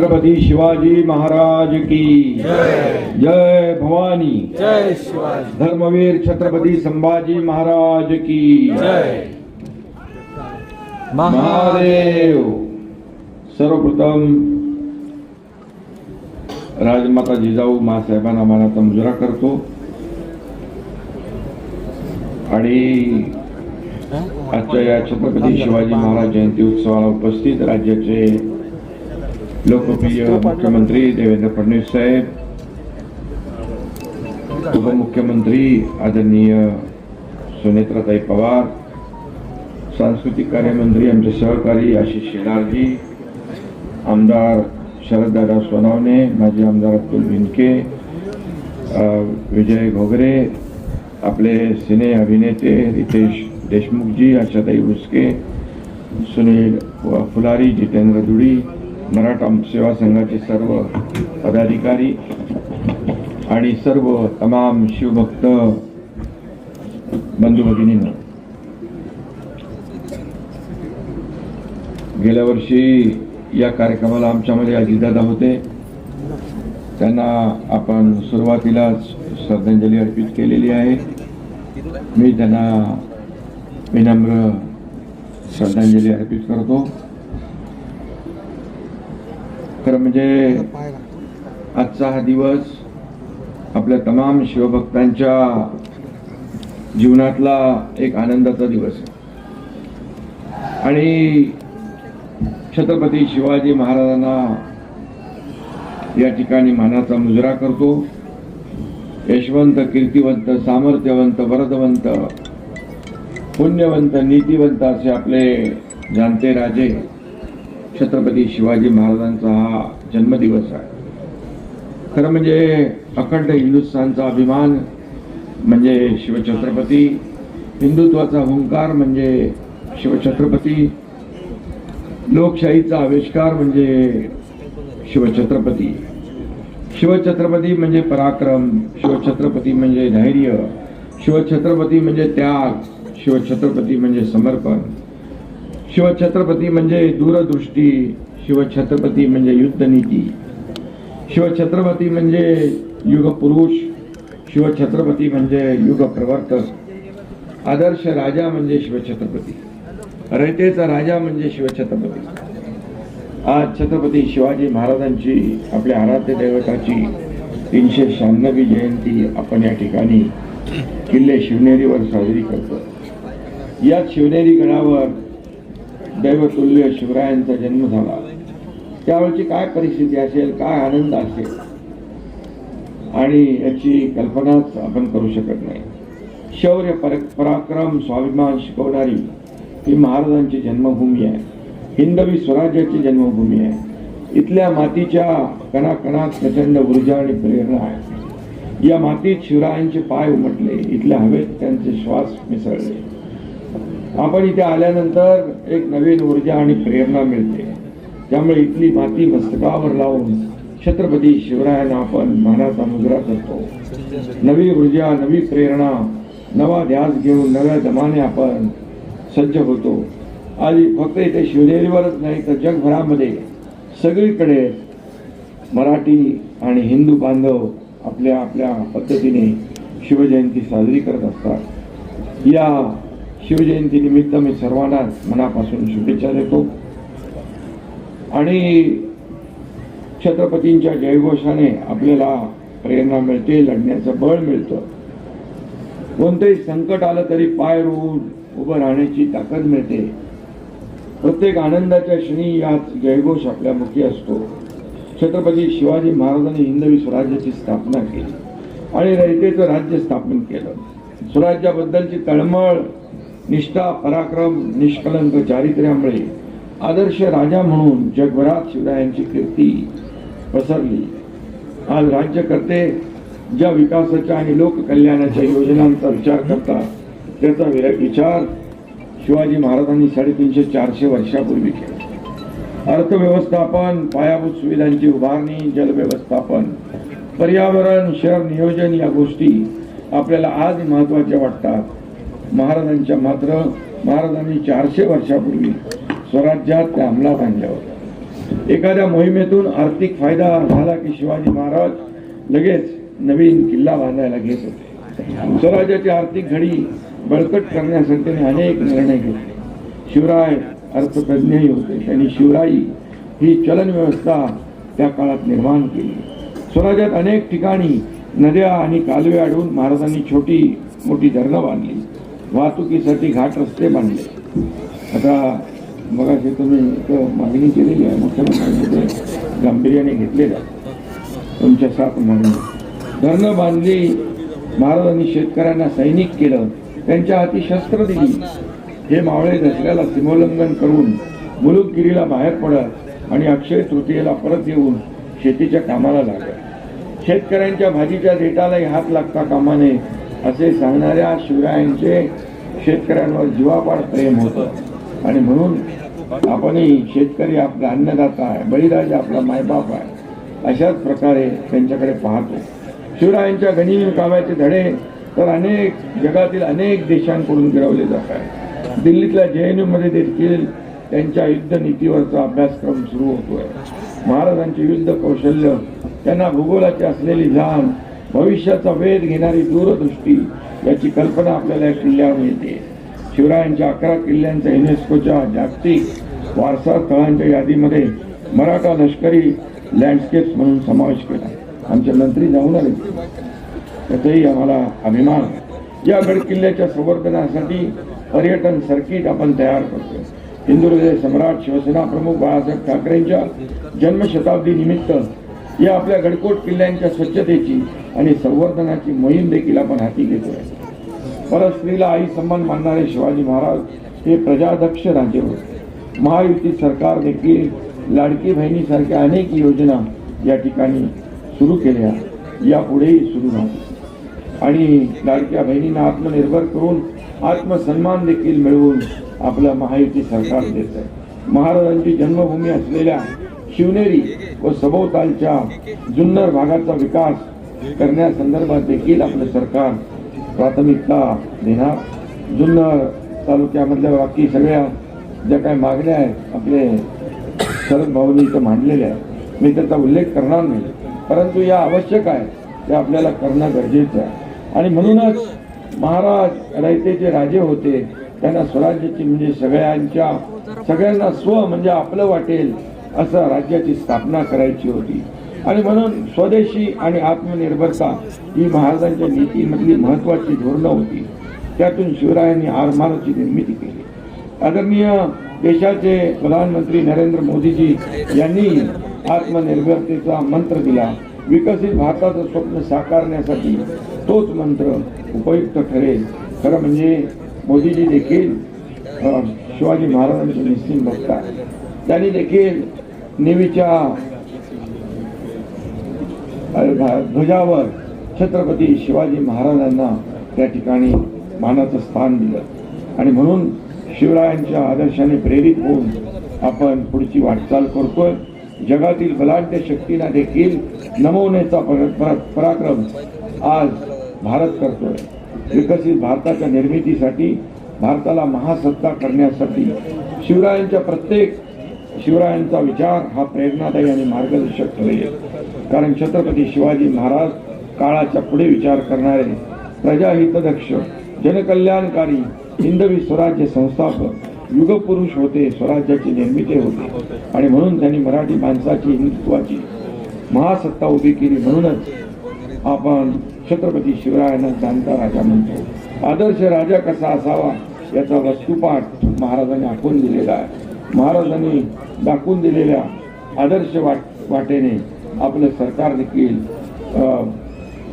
छत्रपती शिवाजी महाराज की जय भवानी, जय शिवाजी, धर्मवीर छत्रपती संभाजी महाराज की जय महादेव। सर्वप्रथम राजमाता जिजाऊ मासाहेबांना मानाचा मुजरा करतो आणि आजच्या या छत्रपती शिवाजी महाराज जयंती उत्सवाला उपस्थित राज्याचे लोकप्रिय मुख्यमंत्री देवेंद्र फडणवीस साहेब, उपमुख्यमंत्री आदरणीय सुनेत्राताई पवार, सांस्कृतिक कार्यमंत्री आमचे सहकारी आशिष शेलारजी, आमदार शरददादा सोनवणे, माजी आमदार अब्दुल भिनके, विजय घोगरे, आपले सिने अभिनेते रितेश देशमुखजी, आशाताई भुसके, सुनील फुलारी, जितेंद्र दुडी, मराठा सेवा संघाचे सर्व पदाधिकारी आणि सर्व तमाम शिवभक्त बंधू भगिनींनो, गेल्या वर्षी या कार्यक्रमाला आमच्यामध्ये अजितदादा होते. त्यांना आपण सुरुवातीलाच श्रद्धांजली अर्पित केलेली आहे. मी त्यांना विनम्र श्रद्धांजली अर्पित करतो. खरं म्हणजे आजचा हा दिवस आपल्या तमाम शिवभक्तांच्या जीवनातला एक आनंदाचा दिवस आहे आणि छत्रपती शिवाजी महाराजांना या ठिकाणी मानाचा मुजरा करतो. यशवंत, कीर्तिवंत, सामर्थ्यवंत, वरदवंत, पुण्यवंत, नीतिवंत असे आपले जाणते राजे छत्रपती शिवाजी महाराजांचा हा जन्मदिवस आहे. खरं म्हणजे अखंड हिंदुस्थानचा अभिमान म्हणजे शिवछत्रपती, हिंदुत्वाचा हुंकार म्हणजे शिवछत्रपती, लोकशाहीचा आविष्कार म्हणजे शिवछत्रपती. शिवछत्रपती म्हणजे पराक्रम, शिवछत्रपती म्हणजे धैर्य, शिवछत्रपती म्हणजे त्याग, शिवछत्रपती म्हणजे समर्पण, शिवछत्रपती म्हणजे दूरदृष्टी, शिवछत्रपती म्हणजे युद्धनीती, शिवछत्रपती म्हणजे युगपुरुष, शिवछत्रपती म्हणजे युगप्रवर्तक, आदर्श राजा म्हणजे शिवछत्रपती, रयतेचा राजा म्हणजे शिवछत्रपती. आज छत्रपती शिवाजी महाराजांची, आपल्या आराध्य दैवताची 396वी जयंती आपण या ठिकाणी किल्ले शिवनेरीवर साजरी करतो. या शिवनेरी गडावर दैवतुल्य शिवरायांचा जन्म झाला. त्यावेळची काय परिस्थिती असेल, काय आनंद असेल आणि याची कल्पनाच आपण करू शकत नाही. शौर्य, पराक्रम, स्वाभिमान शिकवणारी ही महाराजांची जन्मभूमी आहे. हिंदवी स्वराज्याची जन्मभूमी आहे. इथल्या मातीच्या कणाकणात प्रचंड ऊर्जा आणि प्रेरणा आहे. या मातीत शिवरायांचे पाय उमटले, इथल्या हवेत त्यांचे श्वास मिसळले. आपण इथे आल्यानंतर एक नवीन ऊर्जा आणि प्रेरणा मिळते. त्यामुळे इथली माती मस्तकावर लावून छत्रपती शिवरायांना आपण मानाचा मुजरा करतो. नवी ऊर्जा, नवी प्रेरणा, नवा ध्यास घेऊन नव्या दमाने आपण सज्ज होतो. आज फक्त इथे शिवनेरीवरच नाही तर जगभरामध्ये सगळीकडे मराठी आणि हिंदू बांधव आपल्या आपल्या पद्धतीने शिवजयंती साजरी करत असतात. या शिवजयंतीनिमित्त मी सर्वांना मनापासून शुभेच्छा देतो आणि छत्रपतींच्या जयघोषाने आपल्याला प्रेरणा मिळते, लढण्याचं बळ मिळतं. कोणतेही संकट आलं तरी पाय रोवून उभं राहण्याची ताकद मिळते. प्रत्येक आनंदाच्या क्षणी याच जयघोष आपल्या मुखी असतो. छत्रपती शिवाजी महाराजांनी हिंदवी स्वराज्याची स्थापना केली आणि रयतेचं राज्य स्थापन केलं. स्वराज्याबद्दलची तळमळ, निष्ठा, पराक्रम, निष्कलंक चारित्र्यामुळे आदर्श राजा म्हणून जगभरात शिवरायांची कीर्ती पसरली. आज राज्यकर्ते ज्या विकासाच्या आणि लोककल्याणाच्या योजनांचा विचार करतात त्याचा विचार शिवाजी महाराजांनी 350-400 वर्षापूर्वी केला. अर्थव्यवस्थापन, पायाभूत सुविधांची उभारणी, जलव्यवस्थापन, पर्यावरण, शहर नियोजन या गोष्टी आपल्याला आज महत्त्वाच्या वाटतात. महाराजांनी 400 वर्षापूर्वी स्वराज्यात त्या अंमलात आणल्या होत्या. एखाद्या मोहिमेतून आर्थिक फायदा झाला की शिवाजी महाराज लगेच नवीन किल्ला बांधायला घेत होते. स्वराज्याची आर्थिक घडी बळकट करण्यासाठी त्यांनी अनेक निर्णय घेतले. शिवराय अर्थतज्ञही होते. त्यांनी शिवराई ही चलन व्यवस्था त्या काळात निर्माण केली. स्वराज्यात अनेक ठिकाणी नद्या आणि कालवे अडवून महाराजांनी छोटी मोठी धरणं बांधली. वाहतुकीसाठी घाट रस्ते बांधले. आता मग असे तुम्ही मागणी केलेली आहे, मुख्यमंत्र्यांनी गांभीर्याने घेतलेलं तुमच्या 7 मागणी. धरणं बांधली. महाराजांनी शेतकऱ्यांना सैनिक केलं. त्यांच्या हाती शस्त्र दिली. हे मावळे दसऱ्याला सीमोल्लंघन करून मुलुकगिरीला बाहेर पडत आणि अक्षय तृतीयेला परत येऊन शेतीच्या कामाला लागले. शेतकऱ्यांच्या भाजीच्या देठालाही हात लागता कामा नये असे सांगणाऱ्या शिवरायांचे शेतकऱ्यांवर जीवापाड प्रेम होतं. आणि म्हणून आपणही शेतकरी आपला अन्नदाता आहे, बळीराजा आपला मायबाप आहे, अशाच प्रकारे त्यांच्याकडे पाहतो. शिवरायांच्या गनिमी काव्याचे धडे तर जगातील अनेक देशांकडून गिरवले जात आहेत. दिल्लीतल्या JNU मध्ये देखील त्यांच्या युद्ध नीतीवरचा अभ्यासक्रम सुरू होतोय. महाराजांचे युद्ध कौशल्य, त्यांना भूगोलाची असलेली जाण, भविष्याचा वेध घेणारी दूरदृष्टी याची कल्पना आपल्याला या किल्ल्यावर मिळते. शिवरायांच्या 11 किल्ल्यांचा युनेस्कोच्या जागतिक वारसा स्थळांच्या यादीमध्ये मराठा लष्करी लँडस्केप्स म्हणून समावेश केला. आमचे मंत्री जाऊन आले, त्याचाही आम्हाला अभिमान. या गड किल्ल्याच्या संवर्धनासाठी पर्यटन सर्किट आपण तयार करतो. हिंदुहृदय सम्राट शिवसेना प्रमुख बाळासाहेब ठाकरेंच्या जन्मशताब्दी निमित्त या आपल्या गडकोट किल्ल्यांच्या स्वच्छतेची आणि संवर्धनाची मोहीम देखील आपण हाती घेतोय. परस्त्रीला आई सन्मान मानणारे शिवाजी महाराज हे प्रजादक्ष राजे होते. महायुती सरकार देखील लाडकी बहिणीसारख्या अनेक योजना या ठिकाणी सुरू केल्या, यापुढेही सुरू राहतील. आणि लाडक्या बहिणींना आत्मनिर्भर करून आत्मसन्मान देखील मिळवून आपलं महायुती सरकार देत आहे. महाराजांची जन्मभूमी असलेल्या शिवनेरी व सभोवतालच्या जुन्नर भागाचा विकास करण्यासंदर्भात देखील आपलं सरकार प्राथमिकता देणार. जुन्नर तालुक्यामधल्या बाकी सगळ्या ज्या काही मागण्या आहेत आपले शरद भाऊंनी इथं मांडलेल्या आहेत, मी त्याचा उल्लेख करणार नाही, परंतु या आवश्यक आहे, ते आपल्याला करणं गरजेचं आहे. आणि म्हणूनच महाराज रयतेचे राजे होते. त्यांना स्वराज्याची म्हणजे सगळ्यांना स्व म्हणजे आपलं वाटेल असं राज्याची स्थापना करायची होती. आणि म्हणून स्वदेशी आणि आत्मनिर्भरता ही महाराजांच्या नीतीमधली महत्वाची धोरणं होती. त्यातून शिवरायांनी आरमाराची निर्मिती केली. आदरणीय देशाचे प्रधानमंत्री नरेंद्र मोदीजी यांनी आत्मनिर्भरतेचा मंत्र दिला. विकसित भारताचं स्वप्न साकारण्यासाठी तोच मंत्र उपयुक्त ठरेल. खरं म्हणजे मोदीजी देखील शिवाजी महाराजांचे निश्चित भक्त आहेत. त्यांनी देखील नेव्हीच्या ध्वजावर छत्रपती शिवाजी महाराजांना त्या ठिकाणी मानाचं स्थान दिलं. आणि म्हणून शिवरायांच्या आदर्शाने प्रेरित होऊन आपण पुढची वाटचाल करतोय. जगातील बलाढ्य शक्तींना देखील नमवण्याचा पराक्रम आज भारत करतोय. विकसित भारताच्या निर्मितीसाठी, भारताला महासत्ता करण्यासाठी शिवरायांचा विचार हा प्रेरणादायी आणि मार्गदर्शक ठरेल. कारण छत्रपती शिवाजी महाराज काळाच्या पुढे विचार करणारे, प्रजाहितदक्ष, जनकल्याणकारी, हिंदवी स्वराज्य संस्थापक, युगपुरुष होते. स्वराज्याची निर्मिती होते. आणि म्हणून त्यांनी मराठी माणसाची हिंदुत्वाची महासत्ता उभी केली. म्हणूनच आपण छत्रपती शिवरायांना जाणता राजा म्हणतो. आदर्श राजा कसा असावा याचा वस्तुपाठ महाराजांनी आखून दिलेला आहे. महाराजांनी दाखवून दिलेल्या आदर्श वाटेने आपलं सरकार देखील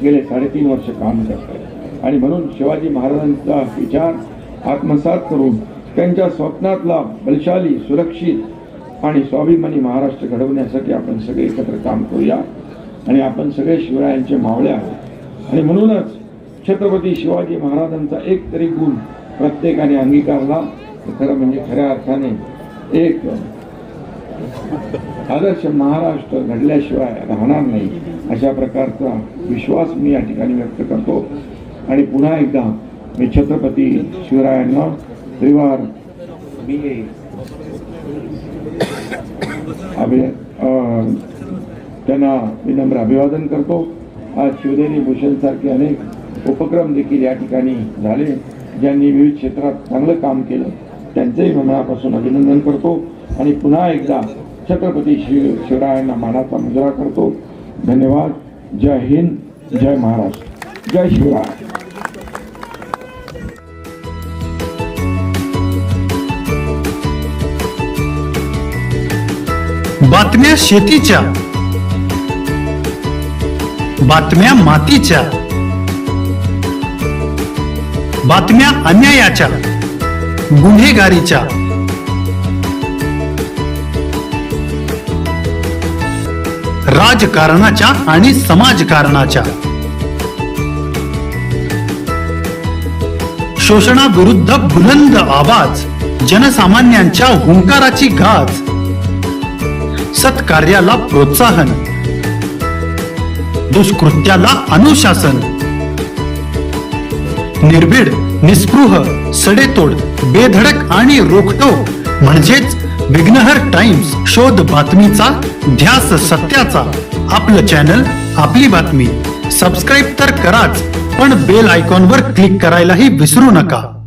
गेले 3.5 वर्ष काम करत आहे. आणि म्हणून शिवाजी महाराजांचा विचार आत्मसात करून त्यांच्या स्वप्नातला बलशाली, सुरक्षित आणि स्वाभिमानी महाराष्ट्र घडवण्यासाठी आपण सगळे एकत्र काम करूया. आणि आपण सगळे शिवरायांचे मावळे आहोत. आणि म्हणूनच छत्रपती शिवाजी महाराजांचा एक तरी गुण प्रत्येकाने अंगीकारला तर खरं म्हणजे खऱ्या अर्थाने एक आदर्श महाराष्ट्र घडल्याशिवाय राहणार नाही, अशा प्रकारचा विश्वास मी या ठिकाणी व्यक्त करतो. आणि पुन्हा एकदा मी छत्रपती शिवरायांना त्रिवार त्यांना विनम्र अभिवादन करतो. आज शिवनेरी भूषण सारखे अनेक उपक्रम देखील या ठिकाणी झाले. ज्यांनी विविध क्षेत्रात चांगलं काम केलं त्यांचंही मनापासून अभिनंदन करतो आणि पुन्हा एकदा छत्रपती शिवरायांना मानाचा मुजरा करतो. धन्यवाद. जय हिंद, जय महाराष्ट्र, जय शिवराय. बातम्या शेतीच्या, बातम्या मातीच्या, बातम्या अन्यायाच्या, गुन्हेगारीच्या, राजकारणाच्या आणि समाजकारणाच्या, शोषणाविरुद्ध बुलंद आवाज, जनसामान्यांच्या हुंकाराची गाज, सत्कार्याला प्रोत्साहन, दुष्कृत्याला अनुशासन, निर्भीड, निस्पृह, सडेतोड, बेधडक आणि रोखटोक म्हणजेच विघ्नहर टाइम्स. शोध बातमीचा, ध्यास सत्याचा. आपलं चॅनल, आपली बातमी. सबस्क्राईब तर कराच, पण बेल आयकॉनवर क्लिक करायलाही विसरू नका.